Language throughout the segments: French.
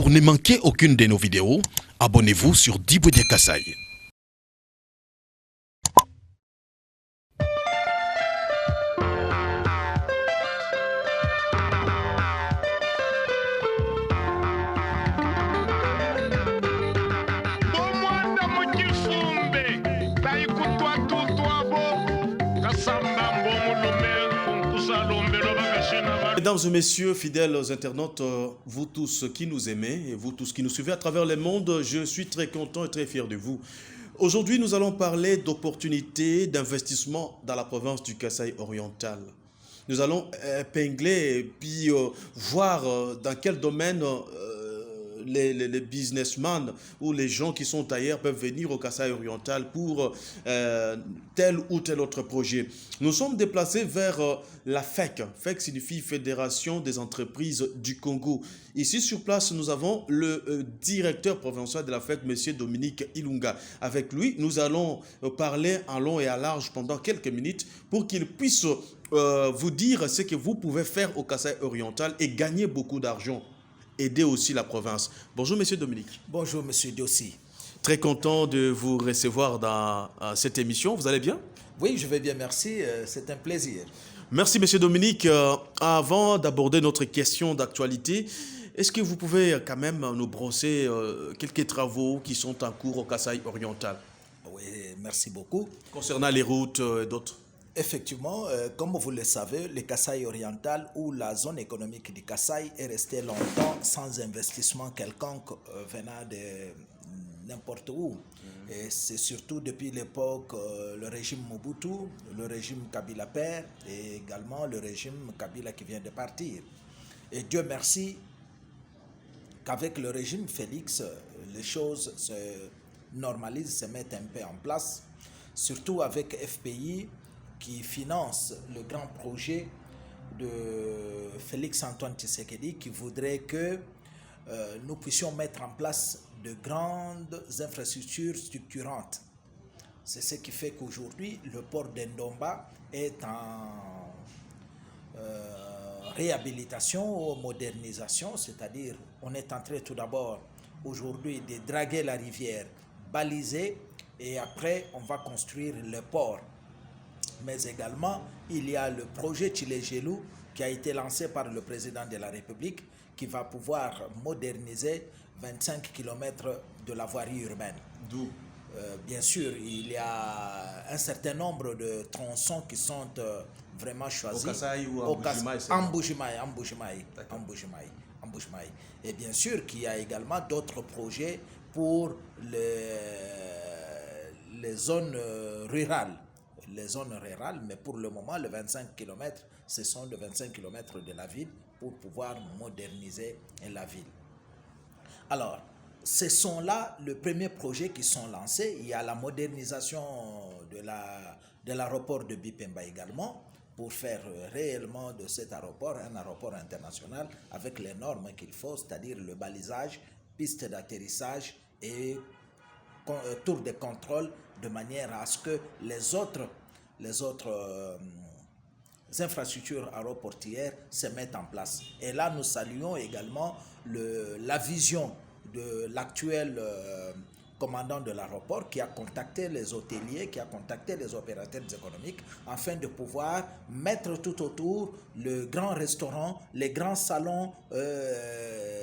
Pour ne manquer aucune de nos vidéos, abonnez-vous sur Diboudia Kasai. Mesdames et messieurs, fidèles internautes, vous tous qui nous aimez et vous tous qui nous suivez à travers le monde, je suis très content et très fier de vous. Aujourd'hui, nous allons parler d'opportunités d'investissement dans la province du Kasaï oriental. Nous allons épingler et puis voir dans quel domaine les businessmen ou les gens qui sont ailleurs peuvent venir au Kasaï oriental pour tel ou tel autre projet. Nous sommes déplacés vers la FEC. FEC signifie Fédération des entreprises du Congo. Ici sur place, nous avons le directeur provincial de la FEC, M. Dominique Ilunga. Avec lui, nous allons parler en long et à large pendant quelques minutes pour qu'il puisse vous dire ce que vous pouvez faire au Kasaï oriental et gagner beaucoup d'argent. Aider aussi la province. Bonjour, Monsieur Dominique. Bonjour, Monsieur Dossi. Très content de vous recevoir dans cette émission. Vous allez bien? Oui, je vais bien, merci. C'est un plaisir. Merci, Monsieur Dominique. Avant d'aborder notre question d'actualité, est-ce que vous pouvez quand même nous brosser quelques travaux qui sont en cours au Kasaï oriental? Oui, merci beaucoup. Concernant les routes et d'autres. Effectivement, comme vous le savez, le Kasaï oriental ou la zone économique du Kasaï est restée longtemps sans investissement quelconque venant de n'importe où. Et c'est surtout depuis l'époque le régime Mobutu, le régime Kabila père et également le régime Kabila qui vient de partir. Et Dieu merci qu'avec le régime Félix, les choses se normalisent, se mettent un peu en place, surtout avec FPI qui finance le grand projet de Félix Antoine Tshisekedi qui voudrait que nous puissions mettre en place de grandes infrastructures structurantes. C'est ce qui fait qu'aujourd'hui, le port d'Ndomba est en réhabilitation ou modernisation, c'est-à-dire on est en train tout d'abord aujourd'hui de draguer la rivière, baliser, et après on va construire le port. Mais également, il y a le projet Tchilégelou qui a été lancé par le président de la République qui va pouvoir moderniser 25 km de la voirie urbaine. D'où bien sûr, il y a un certain nombre de tronçons qui sont vraiment choisis. Au Kasaï ou en Mbujimaï. Et bien sûr qu'il y a également d'autres projets pour les zones rurales. Les zones rurales, mais pour le moment, les 25 km, ce sont les 25 km de la ville pour pouvoir moderniser la ville. Alors, ce sont là les premiers projets qui sont lancés. Il y a la modernisation de l'aéroport de Bipemba également, pour faire réellement de cet aéroport un aéroport international avec les normes qu'il faut, c'est-à-dire le balisage, piste d'atterrissage et tour de contrôle, de manière à ce que les autres infrastructures aéroportières se mettent en place. Et là, nous saluons également la vision de l'actuel commandant de l'aéroport qui a contacté les hôteliers, qui a contacté les opérateurs économiques afin de pouvoir mettre tout autour le grand restaurant, les grands salons,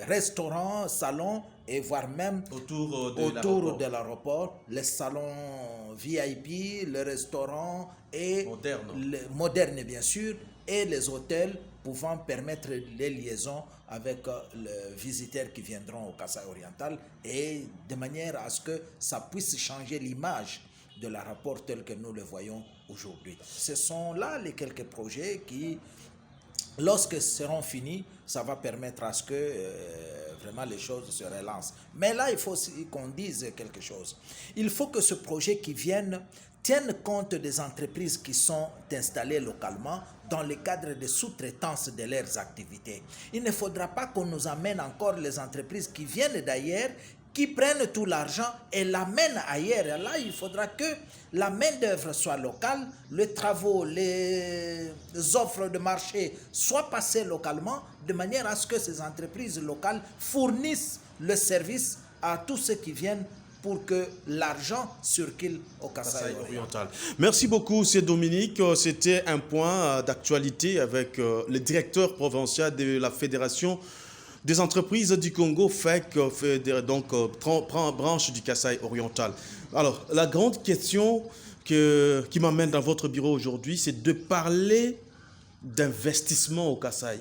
restaurants, salons, et voire même autour de l'aéroport, les salons VIP, les restaurants et modernes bien sûr, et les hôtels pouvant permettre les liaisons avec les visiteurs qui viendront au Kasaï oriental, et de manière à ce que ça puisse changer l'image de l'aéroport tel que nous le voyons aujourd'hui. Ce sont là les quelques projets qui, lorsque seront finis, ça va permettre à ce que vraiment les choses se relancent. Mais là, il faut aussi qu'on dise quelque chose. Il faut que ce projet qui vienne tienne compte des entreprises qui sont installées localement dans le cadre de sous-traitance de leurs activités. Il ne faudra pas qu'on nous amène encore les entreprises qui viennent d'ailleurs, qui prennent tout l'argent et l'amènent ailleurs. Et là, il faudra que la main-d'œuvre soit locale, les travaux, les offres de marché soient passées localement, de manière à ce que ces entreprises locales fournissent le service à tous ceux qui viennent pour que l'argent circule au Kasaï oriental. Merci beaucoup, c'est Dominique. C'était un point d'actualité avec le directeur provincial de la Fédération des entreprises du Congo, FEC, donc branche du Kasaï oriental. Alors, la grande question qui m'amène dans votre bureau aujourd'hui, c'est de parler d'investissement au Kasaï.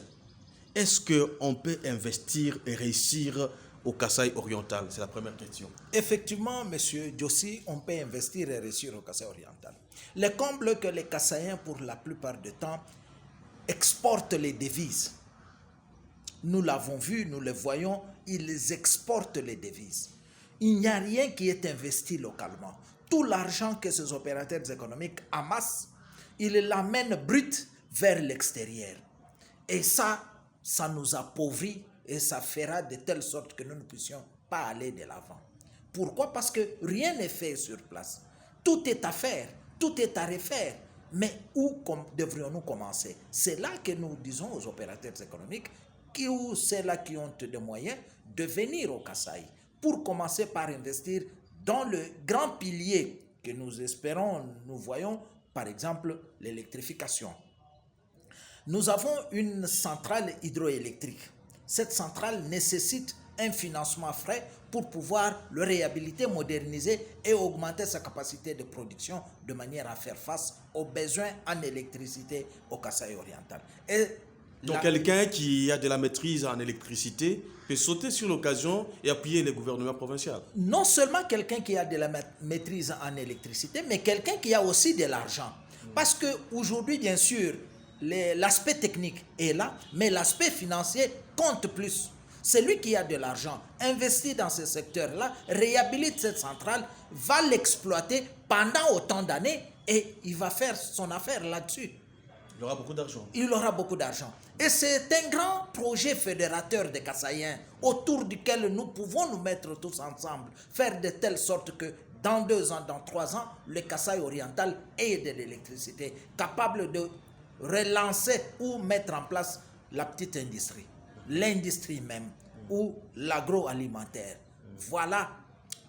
Est-ce qu'on peut investir et réussir au Kasaï oriental? C'est la première question. Effectivement, monsieur Djossi, on peut investir et réussir au Kasaï oriental. Le comble que les Kasaïens, pour la plupart du temps, exportent les devises. Nous l'avons vu, nous le voyons, ils exportent les devises. Il n'y a rien qui est investi localement. Tout l'argent que ces opérateurs économiques amassent, ils l'amènent brut vers l'extérieur. Et ça nous appauvrit et ça fera de telle sorte que nous ne puissions pas aller de l'avant. Pourquoi? Parce que rien n'est fait sur place. Tout est à faire, tout est à refaire. Mais où devrions-nous commencer? C'est là que nous disons aux opérateurs économiques ou ceux-là qui ont des moyens de venir au Kasaï pour commencer par investir dans le grand pilier que nous espérons, nous voyons, par exemple, l'électrification. Nous avons une centrale hydroélectrique. Cette centrale nécessite un financement frais pour pouvoir le réhabiliter, moderniser et augmenter sa capacité de production de manière à faire face aux besoins en électricité au Kasaï oriental. Donc quelqu'un qui a de la maîtrise en électricité peut sauter sur l'occasion et appuyer le gouvernement provincial. Non seulement quelqu'un qui a de la maîtrise en électricité, mais quelqu'un qui a aussi de l'argent. Parce qu'aujourd'hui, bien sûr, l'aspect technique est là, mais l'aspect financier compte plus. Celui qui a de l'argent, investit dans ce secteur-là, réhabilite cette centrale, va l'exploiter pendant autant d'années et il va faire son affaire là-dessus. Il aura beaucoup d'argent. Il aura beaucoup d'argent. Et c'est un grand projet fédérateur des Kasaïens autour duquel nous pouvons nous mettre tous ensemble, faire de telle sorte que dans 2 ans, dans 3 ans, le Kasaï oriental ait de l'électricité, capable de relancer ou mettre en place la petite industrie, l'industrie même, ou l'agroalimentaire. Voilà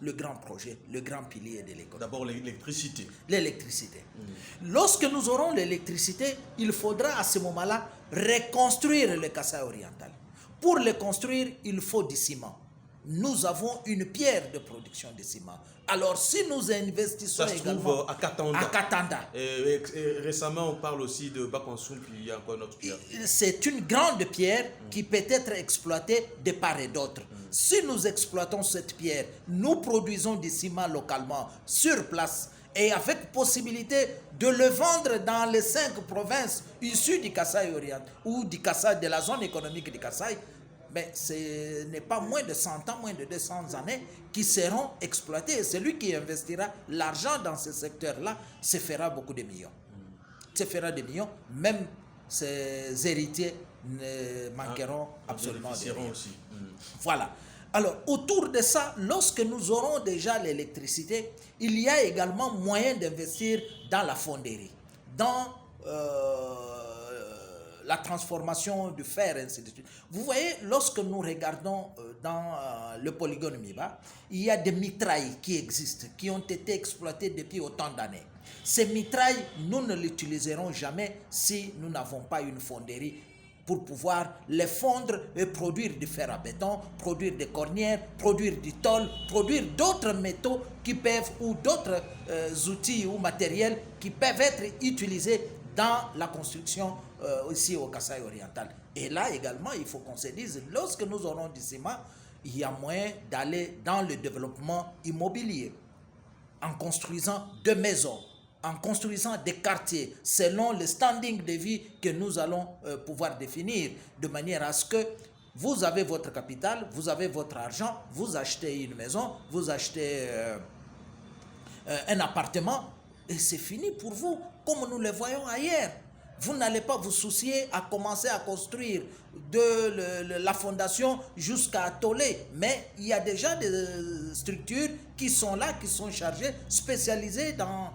le grand projet, le grand pilier de l'économie. D'abord l'électricité. L'électricité. Lorsque nous aurons l'électricité, il faudra à ce moment-là reconstruire le Kasaï oriental. Pour le construire, il faut du ciment. Nous avons une pierre de production de ciment. Alors si nous investissons ça se également trouve à Katanda. À Katanda. Et récemment, on parle aussi de Bakonsoum, puis il y a encore notre pierre. C'est une grande pierre qui peut être exploitée de part et d'autre. Si nous exploitons cette pierre, nous produisons du ciment localement, sur place, et avec possibilité de le vendre dans les 5 provinces issues du Kasaï oriental ou du Kasaï, de la zone économique du Kasaï, mais ce n'est pas moins de 100 ans, moins de 200 années qui seront exploitées. Et celui qui investira l'argent dans ce secteur-là se fera beaucoup de millions. Se fera des millions, même ses héritiers ne manqueront absolument de rien. Aussi. Voilà. Alors, autour de ça, lorsque nous aurons déjà l'électricité, il y a également moyen d'investir dans la fonderie, dans la transformation du fer, ainsi de suite. Vous voyez, lorsque nous regardons dans le polygone Miba, il y a des mitrailles qui existent, qui ont été exploitées depuis autant d'années. Ces mitrailles, nous ne l'utiliserons jamais si nous n'avons pas une fonderie pour pouvoir les fondre et produire du fer à béton, produire des cornières, produire du tôle, produire d'autres métaux qui peuvent, ou d'autres outils ou matériels qui peuvent être utilisés dans la construction ici au Kasaï oriental. Et là également, il faut qu'on se dise, lorsque nous aurons du ciment, il y a moyen d'aller dans le développement immobilier, en construisant des maisons, en construisant des quartiers selon le standing de vie que nous allons pouvoir définir, de manière à ce que vous avez votre capital, vous avez votre argent, vous achetez une maison, vous achetez un appartement, et c'est fini pour vous, comme nous le voyons ailleurs. Vous n'allez pas vous soucier à commencer à construire de la fondation jusqu'à Tolé. Mais il y a déjà des structures qui sont là, qui sont chargées, spécialisées dans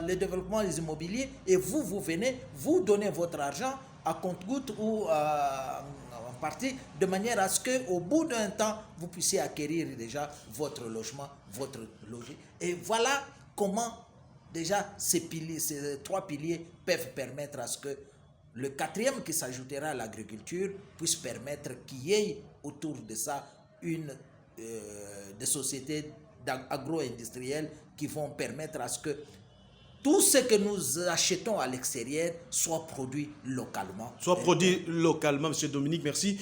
le développement des immobiliers. Et vous venez, vous donnez votre argent à compte-gouttes ou en partie, de manière à ce qu'au bout d'un temps, vous puissiez acquérir déjà votre logement, votre logis. Et voilà comment déjà ces piliers, ces trois piliers peuvent permettre à ce que le quatrième qui s'ajoutera à l'agriculture puisse permettre qu'il y ait autour de ça des sociétés agro-industrielles qui vont permettre à ce que tout ce que nous achetons à l'extérieur soit produit localement. Soit produit localement, M. Dominique, merci.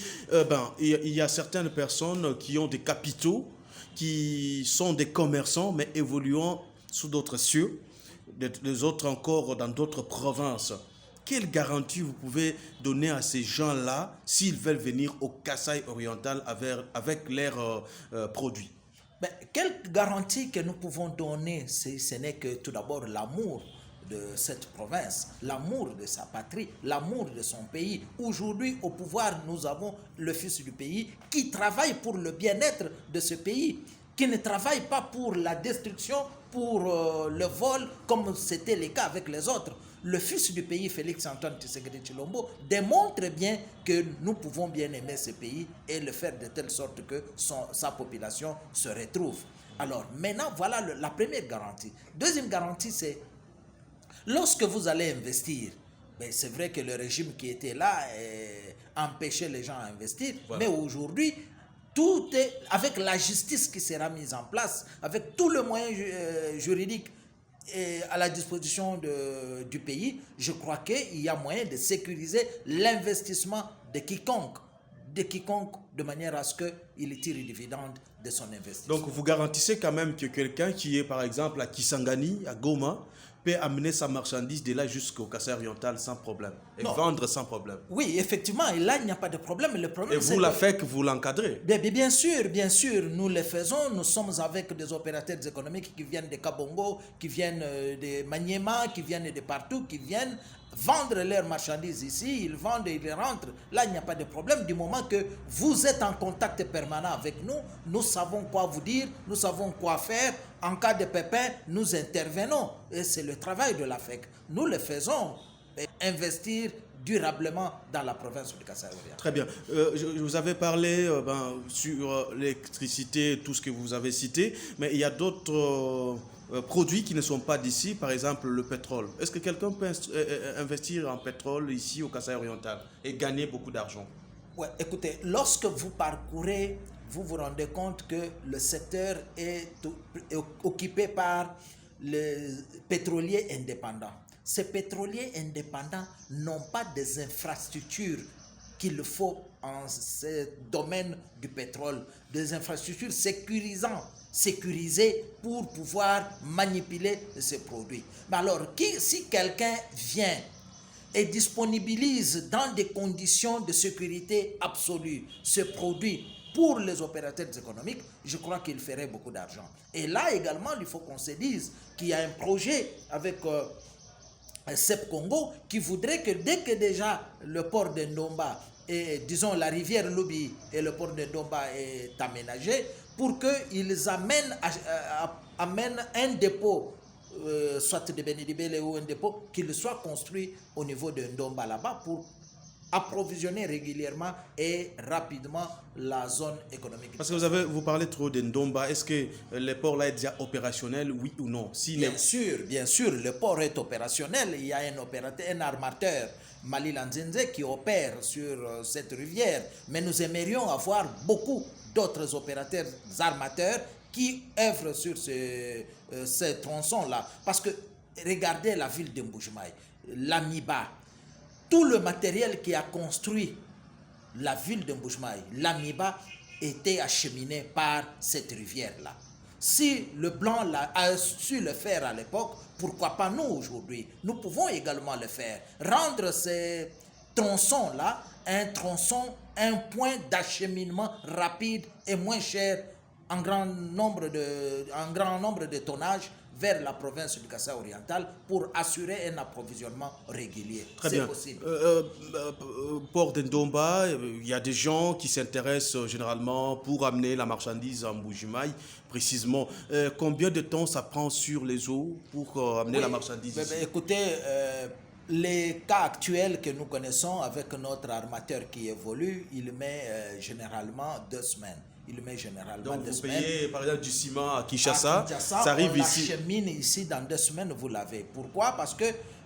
Il y a certaines personnes qui ont des capitaux, qui sont des commerçants, mais évoluant sous d'autres cieux, les autres encore dans d'autres provinces. Quelle garantie vous pouvez donner à ces gens-là s'ils veulent venir au Kasaï oriental avec leurs produits? Quelle garantie que nous pouvons donner, ce n'est que tout d'abord l'amour de cette province, l'amour de sa patrie, l'amour de son pays. Aujourd'hui, au pouvoir, nous avons le fils du pays qui travaille pour le bien-être de ce pays, qui ne travaille pas pour la destruction, pour le vol, comme c'était le cas avec les autres. Le fils du pays, Félix Antoine Tshisekedi Tshilombo, démontre bien que nous pouvons bien aimer ce pays et le faire de telle sorte que sa population se retrouve. Alors maintenant, voilà la première garantie. Deuxième garantie, c'est lorsque vous allez investir, c'est vrai que le régime qui était là empêchait les gens à investir, voilà. Mais aujourd'hui, tout est avec la justice qui sera mise en place, avec tout le moyen juridique à la disposition du pays, je crois qu'il y a moyen de sécuriser l'investissement de quiconque de manière à ce qu'il tire le dividende de son investissement. Donc vous garantissez quand même que quelqu'un qui est par exemple à Kisangani, à Goma, peut amener sa marchandise de là jusqu'au Kasaï oriental sans problème et vendre sans problème. Oui, effectivement, et là il n'y a pas de problème. Le problème, et vous la faites que vous l'encadrez. Bien sûr, nous le faisons. Nous sommes avec des opérateurs économiques qui viennent de Kabongo, qui viennent de Maniema, qui viennent de partout, qui viennent vendre leurs marchandises ici, ils vendent et ils rentrent. Là, il n'y a pas de problème. Du moment que vous êtes en contact permanent avec nous, nous savons quoi vous dire, nous savons quoi faire. En cas de pépin, nous intervenons. Et c'est le travail de l'AFEC. Nous le faisons. Investir durablement dans la province du Kasaï oriental. Très bien. Je vous avais parlé sur l'électricité, tout ce que vous avez cité, mais il y a d'autres produits qui ne sont pas d'ici, par exemple le pétrole. Est-ce que quelqu'un peut investir en pétrole ici au Kasaï oriental et gagner beaucoup d'argent? Ouais, écoutez, lorsque vous parcourez, vous vous rendez compte que le secteur est occupé par les pétroliers indépendants. Ces pétroliers indépendants n'ont pas des infrastructures qu'il faut en ce domaine du pétrole, des infrastructures sécurisées pour pouvoir manipuler ces produits. Mais alors, si quelqu'un vient et disponibilise dans des conditions de sécurité absolue ce produit pour les opérateurs économiques, je crois qu'il ferait beaucoup d'argent. Et là également, il faut qu'on se dise qu'il y a un projet avec CEP Congo qui voudrait que dès que déjà le port de Ndomba et disons la rivière Lubi et le port de Ndomba est aménagé, pour qu'ils amènent un dépôt, soit de Benidibele ou un dépôt, qu'il soit construit au niveau de Ndomba là-bas pour approvisionner régulièrement et rapidement la zone économique. Parce que vous parlez trop de Ndomba. Est-ce que le port là est déjà opérationnel, oui ou non? Bien sûr, le port est opérationnel. Il y a un armateur, Malila Nzenze, qui opère sur cette rivière. Mais nous aimerions avoir beaucoup d'autres opérateurs armateurs qui œuvrent sur ces tronçons-là. Parce que regardez la ville de Mbujimaï, l'Amiba, tout le matériel qui a construit la ville de Mbujimaï, l'Amiba, était acheminé par cette rivière-là. Si le Blanc a su le faire à l'époque, pourquoi pas nous aujourd'hui? Nous pouvons également le faire. Rendre ces tronçons-là un point d'acheminement rapide et moins cher en grand nombre de tonnages vers la province du Kasaï oriental pour assurer un approvisionnement régulier. Très bien. Possible. Port d'Ndomba, il y a des gens qui s'intéressent généralement pour amener la marchandise en Mbuji-Mayi. Précisément, combien de temps ça prend sur les eaux pour amener la marchandise ici? Écoutez, les cas actuels que nous connaissons avec notre armateur qui évolue, il met généralement 2 semaines. Il met généralement Donc 2 vous semaines. payez par exemple du ciment à Kinshasa, ça arrive on ici. l'achemine ici dans 2 semaines, vous l'avez. Pourquoi? Parce que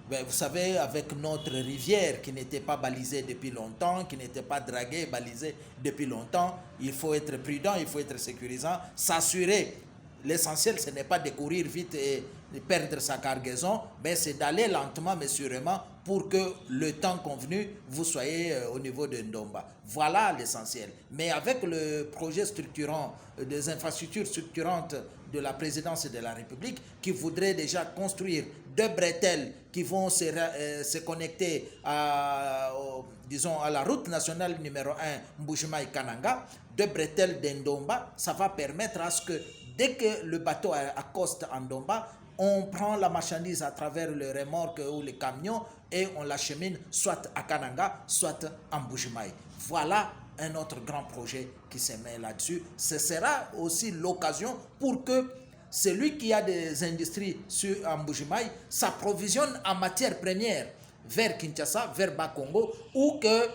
vous savez, avec notre rivière qui n'était pas balisée depuis longtemps, qui n'était pas draguée, balisée depuis longtemps, il faut être prudent, il faut être sécurisant, s'assurer. L'essentiel, ce n'est pas de courir vite et de perdre sa cargaison, mais c'est d'aller lentement mais sûrement pour que le temps convenu, vous soyez au niveau de Ndomba. Voilà l'essentiel. Mais avec le projet structurant, des infrastructures structurantes de la présidence de la République, qui voudrait déjà construire 2 bretelles qui vont se connecter à, disons, à la route nationale numéro 1 Mbuji-Mayi-Kananga, 2 bretelles d'Ndomba, ça va permettre à ce que dès que le bateau accoste en Ndomba, on prend la marchandise à travers le remorque ou les camions et on l'achemine soit à Kananga, soit en Mbuji-Mayi. Voilà un autre grand projet qui se met là-dessus. Ce sera aussi l'occasion pour que celui qui a des industries sur Mbuji-Mayi s'approvisionne en matières premières vers Kinshasa, vers Bas-Congo, ou que,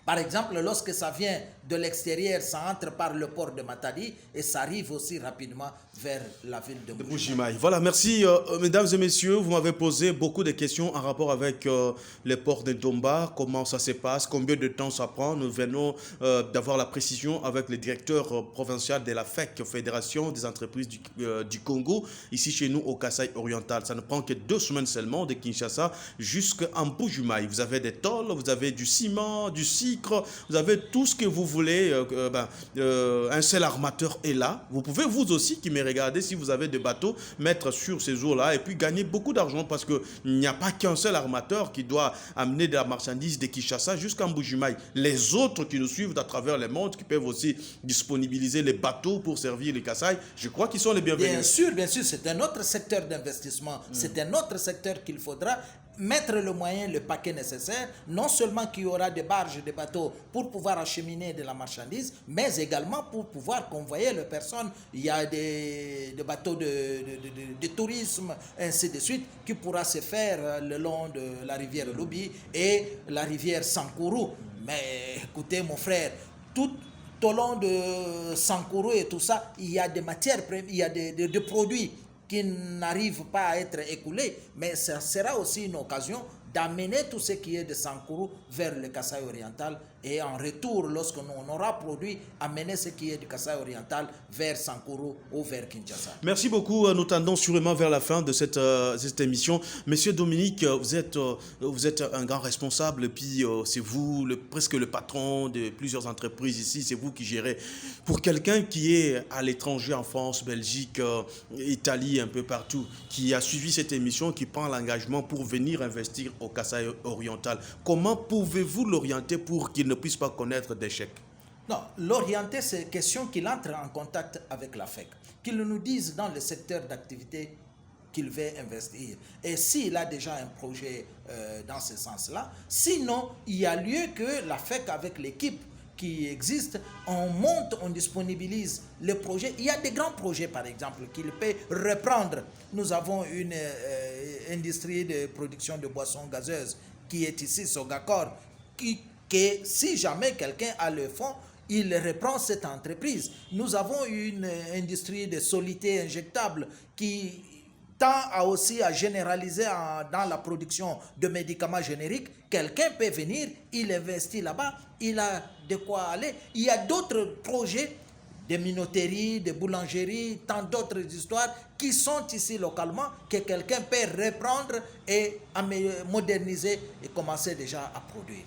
par exemple, lorsque ça vient de l'extérieur, ça entre par le port de Matadi et ça arrive aussi rapidement vers la ville de Mbuji-Mayi. Voilà, merci mesdames et messieurs. Vous m'avez posé beaucoup de questions en rapport avec les ports de Ndomba, comment ça se passe, combien de temps ça prend. Nous venons d'avoir la précision avec le directeur provincial de la FEC, Fédération des entreprises du Congo, ici chez nous au Kasaï oriental. Ça ne prend que 2 semaines seulement de Kinshasa jusqu'à Mbuji-Mayi. Vous avez des tôles, vous avez du ciment, du sucre, vous avez tout ce que vous voulez. Un seul armateur est là. Vous pouvez vous aussi qui me regardez, si vous avez des bateaux, mettre sur ces eaux-là et puis gagner beaucoup d'argent parce qu'il n'y a pas qu'un seul armateur qui doit amener de la marchandise de Kinshasa jusqu'à Mbuji-Mayi. Les autres qui nous suivent à travers le monde, qui peuvent aussi disponibiliser les bateaux pour servir les Kasaï, je crois qu'ils sont les bienvenus. Bien sûr, c'est un autre secteur d'investissement. C'est un autre secteur qu'il faudra mettre le moyen, le paquet nécessaire, non seulement qu'il y aura des barges, des bateaux pour pouvoir acheminer de la marchandise, mais également pour pouvoir convoyer les personnes. Il y a des bateaux de tourisme, ainsi de suite, qui pourra se faire le long de la rivière Lubi et la rivière Sankuru. Mais écoutez mon frère, tout au long de Sankuru et tout ça, il y a des matières premières, il y a des produits qui n'arrivent pas à être écoulés, mais ça sera aussi une occasion d'amener tout ce qui est de Sankuru vers le Kasaï oriental et en retour, lorsqu'on aura produit, amener ce qui est du Kasaï oriental vers Sankuru ou vers Kinshasa. Merci beaucoup. Nous tendons sûrement vers la fin de cette émission. Monsieur Dominique, vous êtes un grand responsable et puis c'est vous presque le patron de plusieurs entreprises ici, c'est vous qui gérez. Pour quelqu'un qui est à l'étranger, en France, Belgique, Italie, un peu partout, qui a suivi cette émission, qui prend l'engagement pour venir investir au Kasaï oriental, comment pouvez-vous l'orienter pour qu'il ne puisse pas connaître d'échecs? Non, l'orienter, c'est question qu'il entre en contact avec la FEC, qu'il nous dise dans le secteur d'activité qu'il veut investir. Et s'il a déjà un projet dans ce sens-là, sinon, il y a lieu que la FEC, avec l'équipe qui existe, on monte, on disponibilise le projet. Il y a des grands projets, par exemple, qu'il peut reprendre. Nous avons une industrie de production de boissons gazeuses qui est ici, Sogacor, que si jamais quelqu'un a le fonds, il reprend cette entreprise. Nous avons une industrie de solutés injectables qui tend aussi à généraliser dans la production de médicaments génériques. Quelqu'un peut venir, il investit là-bas, il a de quoi aller. Il y a d'autres projets de minoteries, de boulangeries, tant d'autres histoires qui sont ici localement que quelqu'un peut reprendre et moderniser et commencer déjà à produire.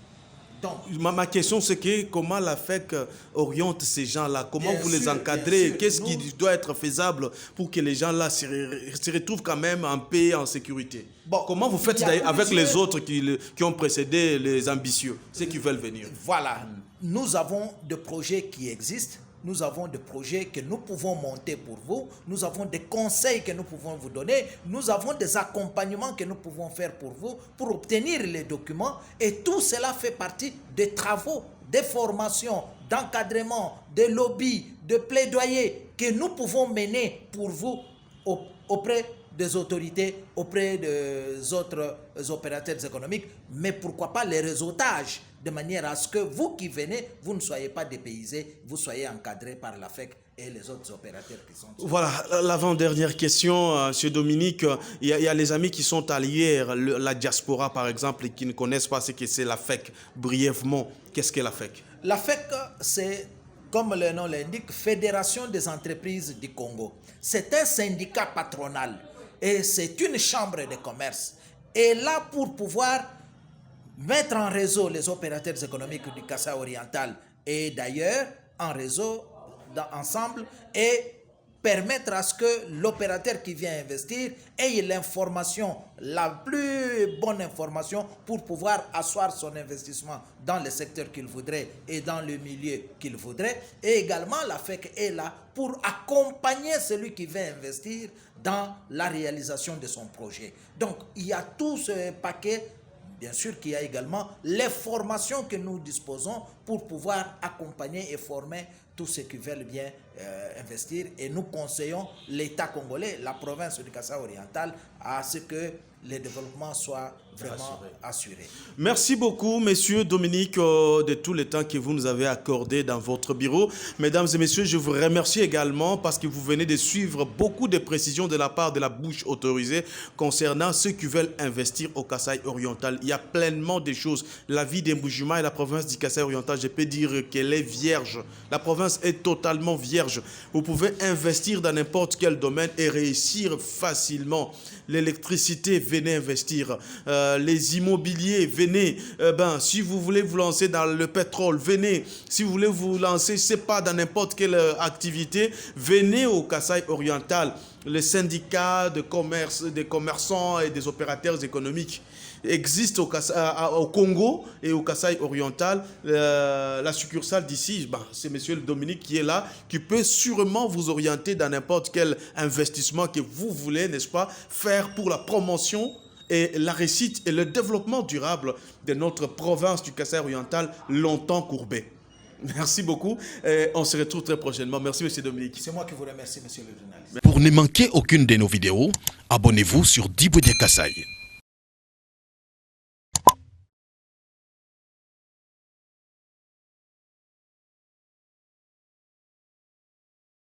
Donc, ma question, c'est que comment la FEC oriente ces gens-là? Comment vous les encadrez? Qu'est-ce qui doit être faisable pour que les gens-là se retrouvent quand même en paix, en sécurité? Bon, comment vous faites avec les autres qui ont précédé les ambitieux, ceux qui veulent venir? Voilà. Nous avons des projets qui existent nous avons des projets que nous pouvons monter pour vous, nous avons des conseils que nous pouvons vous donner, nous avons des accompagnements que nous pouvons faire pour vous, pour obtenir les documents, et tout cela fait partie des travaux, des formations, d'encadrement, de lobby, de plaidoyer que nous pouvons mener pour vous auprès des autorités, auprès des autres opérateurs économiques, mais pourquoi pas les réseautages, de manière à ce que vous qui venez, vous ne soyez pas dépaysés, vous soyez encadrés par la FEC et les autres opérateurs qui sont... Voilà, l'avant-dernière question, M. Dominique. Il y a les amis qui sont alliés, la diaspora par exemple, et qui ne connaissent pas ce que c'est la FEC. Brièvement, qu'est-ce qu'est la FEC? La FEC, c'est, comme le nom l'indique, Fédération des entreprises du Congo. C'est un syndicat patronal et c'est une chambre de commerce. Et là, pour pouvoir mettre en réseau les opérateurs économiques du Kasaï oriental et d'ailleurs en réseau ensemble et permettre à ce que l'opérateur qui vient investir ait l'information, la plus bonne information pour pouvoir asseoir son investissement dans le secteur qu'il voudrait et dans le milieu qu'il voudrait. Et également, la FEC est là pour accompagner celui qui veut investir dans la réalisation de son projet. Donc, il y a tout ce paquet. Bien sûr qu'il y a également les formations que nous disposons pour pouvoir accompagner et former tous ceux qui veulent bien investir. Et nous conseillons l'État congolais, la province du Kasaï oriental, à ce que le développement soit vraiment assuré. Merci beaucoup, Monsieur Dominique, de tout le temps que vous nous avez accordé dans votre bureau. Mesdames et messieurs, je vous remercie également parce que vous venez de suivre beaucoup de précisions de la part de la bouche autorisée concernant ceux qui veulent investir au Kasaï oriental. Il y a pleinement de choses. La vie des Mboujima et la province du Kasaï oriental, je peux dire qu'elle est vierge. La province est totalement vierge. Vous pouvez investir dans n'importe quel domaine et réussir facilement. L'électricité, venez investir. Les immobiliers, venez. Si vous voulez vous lancer dans le pétrole, venez. Si vous voulez vous lancer, je ne sais pas, dans n'importe quelle activité, venez au Kasaï oriental. Les syndicats de commerce, des commerçants et des opérateurs économiques existent au Congo et au Kasaï oriental. La succursale d'ici, c'est M. Dominique qui est là, qui peut sûrement vous orienter dans n'importe quel investissement que vous voulez, n'est-ce pas, faire pour la promotion et la réussite et le développement durable de notre province du Kasaï oriental longtemps courbée. Merci beaucoup. On se retrouve très prochainement. Merci, M. Dominique. C'est moi qui vous remercie, M. le journaliste. Pour ne manquer aucune de nos vidéos, abonnez-vous sur Diboudia Kasaï.